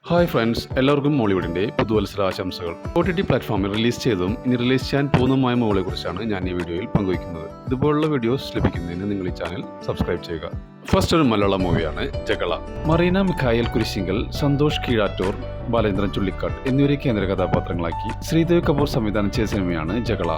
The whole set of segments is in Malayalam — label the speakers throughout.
Speaker 1: ഹായ് ഫ്രണ്ട്സ്, എല്ലാവർക്കും മോളിവുഡിൻ്റെ പുതുവത്സര ആശംസകൾ. OTT പ്ലാറ്റ്ഫോമിൽ റിലീസ് ചെയ്തതും ഇനി റിലീസ് ചെയ്യാൻ പോകുന്നതുമായ മൂവികളെക്കുറിച്ചാണ് ഞാൻ ഈ വീഡിയോയിൽ പങ്കുവയ്ക്കുന്നത്. ഇതുപോലുള്ള വീഡിയോസ് ലഭിക്കുന്നതിന് നിങ്ങൾ ഈ ചാനൽ സബ്സ്ക്രൈബ് ചെയ്യുക. ഫസ്റ്റ് ഒരു മലയാളം മൂവിയാണ് ജഗള. മറീന മിഖായൽ കുരിശിങ്കൽ, സന്തോഷ് കീഴാറ്റൂർ, ബാലേന്ദ്രൻ ചുള്ളിക്കാട് എന്നിവരെ കേന്ദ്ര കഥാപാത്രങ്ങളാക്കി ശ്രീദേവ് കപൂർ സംവിധാനം ചെയ്ത സിനിമയാണ് ജഗള.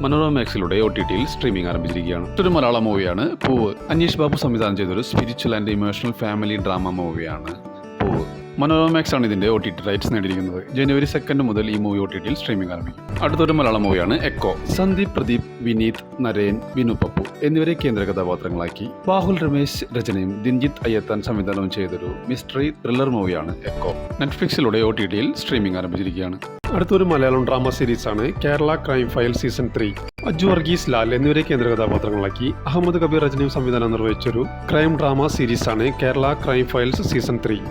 Speaker 1: മനോരമ മാക്സിലൂടെ OTTയിൽ സ്ട്രീമിംഗ് ആരംഭിച്ചിരിക്കുകയാണ്. മറ്റൊരു മലയാളം മൂവിയാണ് പൂവ്. അനീഷ് ബാബു സംവിധാനം ചെയ്തൊരു spiritual and emotional family drama മൂവിയാണ് പൂവ്. മനോരമ മാക്സ് ആണ് ഇതിന്റെ OTT റൈറ്റ്സ് നേടിയിരിക്കുന്നത്. ജനുവരി 2 മുതൽ ഈ മൂവി OTTയിൽ സ്ട്രീമിംഗ് ആരംഭിക്കും. അടുത്തൊരു മലയാളം മൂവിയാണ് എക്കോ. സന്ദീപ്, പ്രദീപ്, വിനീത്, നരേൻ, വിനു പപ്പു എന്നിവരെ കേന്ദ്ര കഥാപാത്രങ്ങളാക്കി ബാഹുൽ രമേശ് രചനയും ദിൻജിത്ത് അയ്യത്താൻ സംവിധാനവും ചെയ്തൊരു മിസ്റ്ററി ത്രില്ലർ മൂവിയാണ് എക്കോ. നെറ്റ്ഫ്ലിക്സിലൂടെ OTTയിൽ സ്ട്രീമിംഗ് ആരംഭിച്ചിരിക്കുകയാണ്. അടുത്തൊരു മലയാളം ഡ്രാമ സീരീസാണ് Kerala crime file season 3. Aju Varghese, Lal എന്നിവരെ കേന്ദ്ര കഥാപാത്രങ്ങളാക്കി അഹമ്മദ് കബീർ രചനയും സംവിധാനം നിർവഹിച്ചൊരു ക്രൈം ഡ്രാമ സീരീസാണ് Kerala crime files season 3.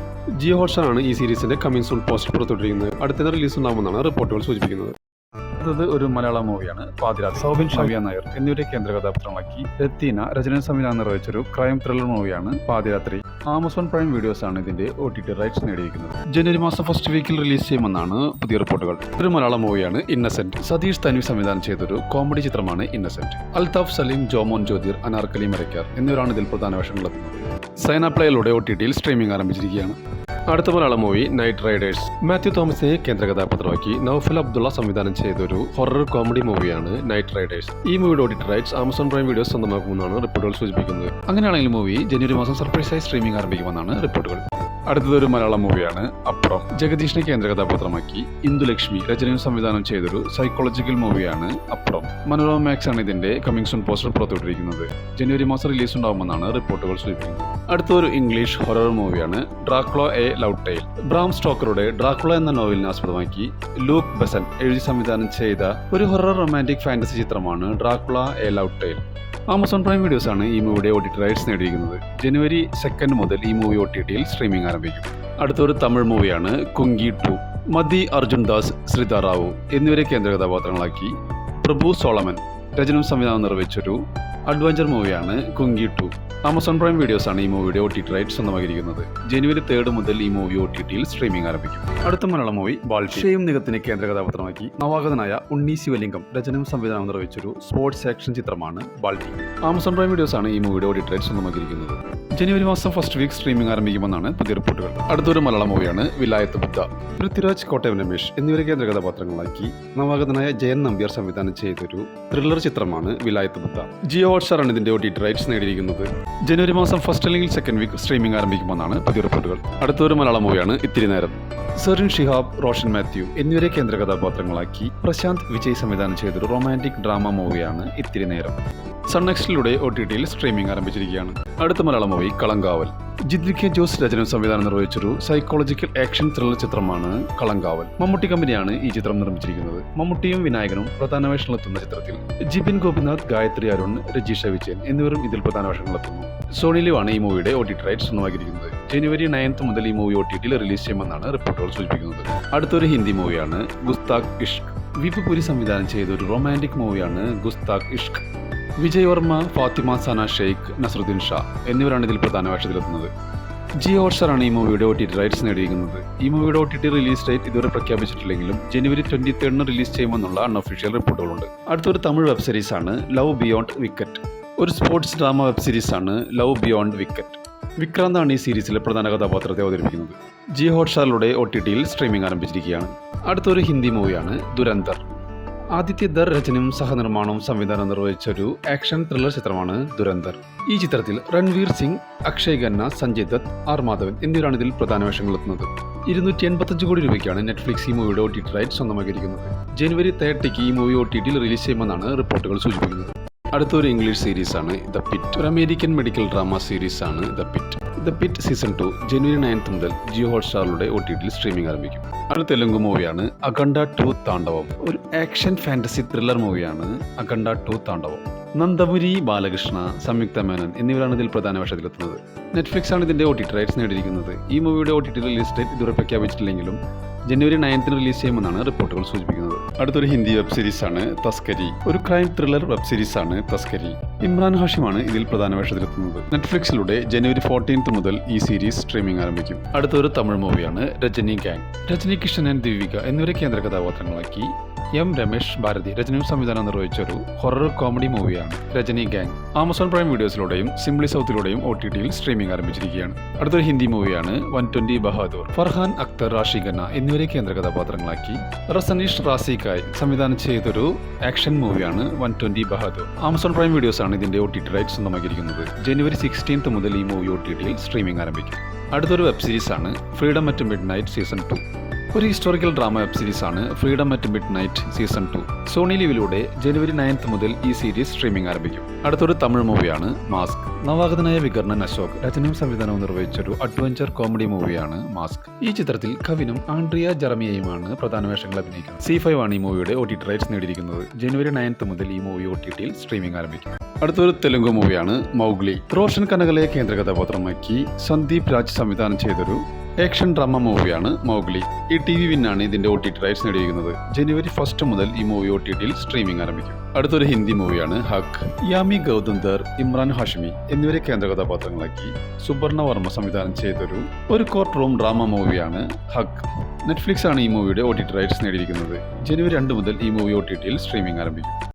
Speaker 1: Jio Hotstar ആണ് ഈ സീരീസിന്റെ കമ്മിങ് സൂൺ പോസ്റ്റർ പുറത്തുവിട്ടിരിക്കുന്നത്. അടുത്ത റിലീസ് ഉണ്ടാകുമെന്നാണ് റിപ്പോർട്ടുകൾ സൂചിപ്പിക്കുന്നത്. അടുത്തത് ഒരു മലയാളം മൂവിയാണ് പാതിരാത്രി. സൗബിൻ, ഷാവിയ നായർ എന്നിവരെ കേന്ദ്ര കഥാപാത്രമാക്കി രത്തീന രചന സംവിധാനം നിർവഹിച്ചൊരു ക്രൈം ത്രില്ലർ മൂവിയാണ് പാതിരാത്രി. ആമസോൺ പ്രൈം വീഡിയോസ് ആണ് ഇതിന്റെ OTT റൈറ്റ്സ് നേടിയിരിക്കുന്നത്. ജനുവരി മാസം ഫസ്റ്റ് വീക്കിൽ റിലീസ് ചെയ്യുമെന്നാണ് പുതിയ റിപ്പോർട്ടുകൾ. ഒരു മലയാളം മൂവിയാണ് ഇന്നസെന്റ്. സതീഷ് തൻവി സംവിധാനം ചെയ്തൊരു കോമഡി ചിത്രമാണ് ഇന്നസെന്റ്. അൽതാഫ് സലീം, ജോമോൻ ജ്യോതിർ, അനാർക്കലി മരക്കാർ എന്നിവരാണ് ഇതിൽ പ്രധാന വേഷങ്ങളെത്തുന്നത്. സൈന പ്ലേയിലൂടെ OTTയിൽ സ്ട്രീമിംഗ് ആരംഭിച്ചിരിക്കുകയാണ്. അടുത്ത Malayalam movie night riders. Mathew തോമസിനെ കേന്ദ്ര കഥാപാത്രമാക്കി നൗഫൽ അബ്ദുള്ള സംവിധാനം ചെയ്തൊരു ഹൊറർ കോമഡി മൂവിയാണ് നൈറ്റ് റൈഡേഴ്സ്. ഈ മൂവിയുടെ OTT rights Amazon Prime videos സ്വന്തമാക്കുമെന്നാണ് റിപ്പോർട്ടുകൾ സൂചിപ്പിക്കുന്നത്. അങ്ങനെയാണെങ്കിൽ മൂവി ജനുവരി മാസം സർപ്രൈസായി സ്ട്രീമിംഗ് ആരംഭിക്കുമെന്നാണ് റിപ്പോർട്ടുകൾ. അടുത്തതൊരു മലയാളം മൂവിയാണ് അപ്പുറം. ജഗദീഷിനെ കേന്ദ്ര കഥാപാത്രമാക്കി ഇന്ദുലക്ഷ്മി രചനയും സംവിധാനം ചെയ്തൊരു സൈക്കോളജിക്കൽ മൂവിയാണ് അപ്പുറം. മനോരമ മാക്സ് ആണ് ഇതിന്റെ കമ്മിങ് സൂൺ പോസ്റ്റർ പുറത്തുവിട്ടിരിക്കുന്നത്. ജനുവരി മാസം റിലീസ് ഉണ്ടാകുമെന്നാണ് റിപ്പോർട്ടുകൾ സൂചിപ്പിക്കുന്നത്. അടുത്തൊരു ഇംഗ്ലീഷ് ഹൊറർ മൂവിയാണ് Dracula a love tale. Bram സ്റ്റോക്കറുടെ ഡ്രാക്കുള എന്ന നോവലിനെ ആസ്പദമാക്കി ലൂക്ക് ബെസൻ എഴുതി സംവിധാനം ചെയ്ത ഒരു ഹൊറർ റൊമാന്റിക് ഫാന്റസി ചിത്രമാണ് Dracula a love tale. Amazon Prime videos ആണ് ഈ മൂവിയുടെ OTT റൈറ്റ്സ് നേടിയിരിക്കുന്നത്. ജനുവരി 2 മുതൽ ഈ മൂവി OTTയിൽ സ്ട്രീമിംഗ് ആരംഭിക്കും. അടുത്തൊരു തമിഴ് മൂവിയാണ് കുങ്കി 2. മതി അർജുൻ ദാസ്, ശ്രീധ റാവു എന്നിവരെ കേന്ദ്ര കഥാപാത്രങ്ങളാക്കി പ്രഭു സോളമൻ രചനയും സംവിധാനം നിർവഹിച്ചൊരു അഡ്വഞ്ചർ മൂവിയാണ് കുങ്കി 2. ആമസോൺ പ്രൈം വീഡിയോസ് ആണ് ഈ മൂവിയുടെ OTT റൈറ്റ്സ് സ്വന്തമാക്കിയിരിക്കുന്നത്. ജനുവരി 3 മുതൽ ഈ മൂവി OTTയിൽ സ്ട്രീമിംഗ് ആരംഭിക്കും. അടുത്ത മലയാളം മൂവി ബാൾട്ടി. ഷെയും നികത്തിനെ കേന്ദ്ര കഥാപാത്രമാക്കി നവാഗതനായ ഉണ്ണി ശിവലിംഗം രചനയും സംവിധാനം നിർവഹിച്ചൊരു സ്പോർട്സ് ആക്ഷൻ ചിത്രമാണ് ബാൾട്ടി. ആമസോൺ പ്രൈം വീഡിയോസ് ആണ് ഈ മൂവിയുടെ OTT റൈറ്റ്സ് സ്വന്തമാക്കിയിരിക്കുന്നത്. ജനുവരി മാസം ഫസ്റ്റ് വീക്ക് സ്ട്രീമിംഗ് ആരംഭിക്കുമെന്നാണ് പുതിയ റിപ്പോർട്ടുകൾ. അടുത്തൊരു മലയാളം മൂവിയാണ് വിലായത്ത് ബുദ്ധ. പൃഥ്വിരാജ്, കോട്ടയം രമേശ് എന്നിവരെ കേന്ദ്ര കഥാപാത്രങ്ങളാക്കി നവാഗതനായ ജയൻ നമ്പ്യാർ സംവിധാനം ചെയ്തൊരു ത്രില്ലർ ചിത്രമാണ് വിലായത്ത് ബുദ്ധ. ജിയോ ഹോട്ട്സ്റ്റാർ ആണ് ഇതിന്റെ OTT റൈറ്റ്സ് നേടിയിരിക്കുന്നത്. ജനുവരി മാസം ഫസ്റ്റ് അല്ലെങ്കിൽ സെക്കൻഡ് വീക്ക് സ്ട്രീമിംഗ് ആരംഭിക്കുമെന്നാണ് പുതിയ റിപ്പോർട്ടുകൾ. അടുത്തൊരു മലയാളം മൂവിയാണ് ഇത്തിരി നേരം. സെറിൻ ഷിഹാബ്, റോഷൻ മാത്യു എന്നിവരെ കേന്ദ്ര കഥാപാത്രങ്ങളാക്കി പ്രശാന്ത് വിജയ് സംവിധാനം ചെയ്തൊരു റൊമാന്റിക് ഡ്രാമ മൂവിയാണ് ഇത്തിരി നേരം. സൺനെക്സ്റ്റിലൂടെ OTTയിൽ സ്ട്രീമിംഗ് ആരംഭിച്ചിരിക്കുകയാണ്. അടുത്ത മലയാളം മൂവി കളങ്കാവൽ. ജിദ്രി കെ ജോസ് രചനയും സംവിധാനം നിർവഹിച്ചൊരു സൈക്കോളജിക്കൽ ആക്ഷൻ ത്രില്ലർ ചിത്രമാണ് കളങ്കാവൽ. മമ്മൂട്ടി കമ്പനിയാണ് ഈ ചിത്രം നിർമ്മിച്ചിരിക്കുന്നത്. മമ്മൂട്ടിയും വിനായകനും പ്രധാന വേഷങ്ങളെത്തുന്ന ചിത്രത്തിൽ ജിബിൻ ഗോപിനാഥ്, ഗായത്രി അരുൺ, രജീഷ വിജയൻ എന്നിവരും ഇതിൽ പ്രധാന വേഷങ്ങളെത്തുന്നു. സോണി ലിവ് ആണ് ഈ മൂവിയുടെ OTT റൈറ്റ്സ് സ്വന്തമാക്കിയിരിക്കുന്നത്. ജനുവരി 9 മുതൽ ഈ മൂവി OTTയിൽ റിലീസ് ചെയ്യുമെന്നാണ് റിപ്പോർട്ടുകൾ സൂചിപ്പിക്കുന്നത്. അടുത്തൊരു ഹിന്ദി മൂവിയാണ് ഗുസ്താഖ് ഇഷ്ക്. വിപു പുരി സംവിധാനം ചെയ്ത ഒരു റൊമാന്റിക് മൂവിയാണ് ഗുസ്താഖ് ഇഷ്ക്. വിജയ് വർമ്മ, ഫാത്തിമ സന ഷെയ്ഖ്, നസറുദ്ദീൻ ഷാ എന്നിവരാണ് ഇതിൽ പ്രധാന വേഷത്തിലെത്തുന്നത്. ജിയോ ഹോട്ട്സ്റ്റാർ ആണ് ഈ മൂവിയുടെ OTT റൈറ്റ്സ് നേടിയിരിക്കുന്നത്. ഈ മൂവിയുടെ OTT റിലീസ് ഡേറ്റ് ഇതുവരെ പ്രഖ്യാപിച്ചിട്ടില്ലെങ്കിലും ജനുവരി 23 റിലീസ് ചെയ്യുമെന്നുള്ള അൺഒഫീഷ്യൽ റിപ്പോർട്ടുകളുണ്ട്. അടുത്തൊരു തമിഴ് വെബ് സീരീസാണ് ലവ് ബിയോണ്ട് വിക്കറ്റ്. ഒരു സ്പോർട്സ് ഡ്രാമ വെബ് സീരീസാണ് ലവ് ബിയോണ്ട് വിക്കറ്റ്. വിക്രാന്താണ് ഈ സീരീസിലെ പ്രധാന കഥാപാത്രത്തെ അവതരിപ്പിക്കുന്നത്. ജിയോ ഹോട്ട്സ്റ്റാറിലൂടെ OTTയിൽ സ്ട്രീമിംഗ് ആരംഭിച്ചിരിക്കുകയാണ്. അടുത്തൊരു ഹിന്ദി മൂവിയാണ് ദുരന്തർ. ആദിത്യ ദർ രചനയും സഹനിർമ്മാണവും സംവിധാനം നിർവഹിച്ചൊരു ആക്ഷൻ ത്രില്ലർ ചിത്രമാണ് ദുരന്തർ. ഈ ചിത്രത്തിൽ രൺവീർ സിംഗ്, അക്ഷയ് ഖന്ന, സഞ്ജയ് ദത്ത്, ആർ മാധവൻ എന്നിവരാണ് ഇതിൽ പ്രധാന വേഷങ്ങളെത്തുന്നത്. 285 കോടി രൂപയ്ക്കാണ് നെറ്റ്ഫ്ലിക്സ് ഈ മൂവിയുടെ OTT റൈറ്റ്സ് സ്വന്തമാക്കിയിരിക്കുന്നത്. ജനുവരി 30 ഈ മൂവി OTTയിൽ റിലീസ് ചെയ്യുമെന്നാണ് റിപ്പോർട്ടുകൾ സൂചിപ്പിക്കുന്നത്. അടുത്തൊരു ഇംഗ്ലീഷ് സീരീസാണ് ദ പിറ്റ്. ഒരു അമേരിക്കൻ മെഡിക്കൽ ഡ്രാമ സീരീസാണ് the pit. The pit season 2 ജനുവരി 9 മുതൽ ജിയോ ഹോട്ട്സ്റ്റാറിലൂടെ OTTയിൽ സ്ട്രീമിംഗ് ആരംഭിക്കും. അടുത്ത തെലുങ്ക് മൂവിയാണ് അഖണ്ഡ 2 താണ്ഡവം. ഒരു ആക്ഷൻ ഫാന്റസി ത്രില്ലർ മൂവിയാണ് അഖണ്ഡ 2 താണ്ഡവം. നന്ദമുരി ബാലകൃഷ്ണ, സംയുക്ത മേനൻ എന്നിവരാണ് ഇതിൽ പ്രധാന വേഷത്തിലെത്തുന്നത്. നെറ്റ്ഫ്ലിക്സ് ആണ് ഇതിന്റെ OTT റൈറ്റ്സ് നേടിയിരിക്കുന്നത്. ഈ മൂവിയുടെ OTT റിലീസ് ഡേറ്റ് ഇതുവരെ പ്രഖ്യാപിച്ചിട്ടില്ലെങ്കിലും ജനുവരി 9 റിലീസ് ചെയ്യുമെന്നാണ് റിപ്പോർട്ടുകൾ സൂചിപ്പിക്കുന്നത്. അടുത്തൊരു ഹിന്ദി വെബ് സീരീസ് ആണ് തസ്കരി. ഒരു ക്രൈം ത്രില്ലർ വെബ് സീരീസ് ആണ് തസ്കരി. ഇമ്രാൻ ഹാഷിമാണ് ഇതിൽ പ്രധാന വേഷത്തിലെത്തുന്നത്. നെറ്റ്ഫ്ലിക്സിലൂടെ ജനുവരി 14 മുതൽ ഈ സീരീസ് സ്ട്രീമിംഗ് ആരംഭിക്കും. അടുത്തൊരു തമിഴ് മൂവിയാണ് രജനി ഗാങ്. രജനി കിഷൻ ആൻഡ് ദിവിക എന്നിവരെ കേന്ദ്ര കഥാപാത്രങ്ങളാക്കി എം രമേഷ് ഭാരതി രചനയും സംവിധാനം നിർവഹിച്ച ഒരു ഹൊറർ കോമഡി മൂവിയാണ് രജനി ഗാങ്. ആമസോൺ പ്രൈം വീഡിയോസിലൂടെയും സിംപ്ലി സൗത്തിലൂടെയും OTTയിൽ സ്ട്രീമിംഗ് ആരംഭിച്ചിരിക്കുകയാണ്. അടുത്തൊരു ഹിന്ദി മൂവിയാണ് 120 ബഹാദൂർ. ഫർഹാൻ അക്തർ, റാഷി ഖന്ന എന്നിവരെ കേന്ദ്ര കഥാപാത്രങ്ങളാക്കി റസനീഷ് റാസിക്കായി സംവിധാനം ചെയ്തൊരു ആക്ഷൻ മൂവിയാണ് 120 ബഹാദൂർ. ആമസോൺ പ്രൈം വീഡിയോസ് ആണ് ഇതിന്റെ OTT റൈറ്റ് സ്വന്തമാക്കിയിരിക്കുന്നത്. ജനുവരി 16 മുതൽ ഈ മൂവി OTTയിൽ സ്ട്രീമിംഗ് ആരംഭിക്കും. അടുത്തൊരു വെബ് സീരീസ് ആണ് freedom at midnight season 2. ഒരു ഹിസ്റ്റോറിക്കൽ ഡ്രാമ വെബ് സീരീസ് ആണ് freedom at midnight season 2. Sony ലിവിലൂടെ ജനുവരി 9 മുതൽ ഈ സീരീസ് സ്ട്രീമിംഗ് ആരംഭിക്കും. അടുത്തൊരു തമിഴ് മൂവിയാണ് മാസ്ക്. നവാഗതനായ വികർണൻ അശോക് രചനയും സംവിധാനവും നിർവഹിച്ചൊരു അഡ്വഞ്ചർ കോമഡി മൂവിയാണ് മാസ്ക്. ഈ ചിത്രത്തിൽ കവിനും ആൻഡ്രിയ ജെറമിയയുമാണ് പ്രധാന വേഷങ്ങൾ അഭിനയിക്കുന്നത്. C5 ആണ് ഈ മൂവിയുടെ OTT റൈറ്റ്സ് നേടിയിരിക്കുന്നത്. ജനുവരി 9 മുതൽ ഈ മൂവി OTTയിൽ സ്ട്രീമിംഗ് ആരംഭിക്കും. അടുത്തൊരു തെലുങ്ക് മൂവിയാണ് മൗഗ്ലി. റോഷൻ കനകലയെ കേന്ദ്ര കഥാപാത്രമാക്കി സന്ദീപ് രാജ് സംവിധാനം ചെയ്തൊരു ആക്ഷൻ ഡ്രാമ മൂവിയാണ് മൗഗ്ലി. ഈ TV വിന്നാണ് ഇതിന്റെ OTT റൈറ്റ്സ് നേടിയിരിക്കുന്നത്. ജനുവരി 1 മുതൽ ഈ മൂവി OTTയിൽ സ്ട്രീമിംഗ് ആരംഭിക്കും. അടുത്തൊരു ഹിന്ദി മൂവിയാണ് ഹക്ക്. യാമി ഗൗതംദർ, ഇമ്രാൻ ഹാഷിമി എന്നിവരെ കേന്ദ്ര കഥാപാത്രങ്ങളാക്കി സുബർണ വർമ്മ സംവിധാനം ചെയ്തൊരു കോർട്ട് റൂം ഡ്രാമ മൂവിയാണ് ഹക്ക്. നെറ്റ്ഫ്ലിക്സ് ആണ് ഈ മൂവിയുടെ OTT റൈറ്റ്സ് നേടിയിരിക്കുന്നത്. ജനുവരി 2 മുതൽ ഈ മൂവി OTTയിൽ സ്ട്രീമിംഗ് ആരംഭിക്കും.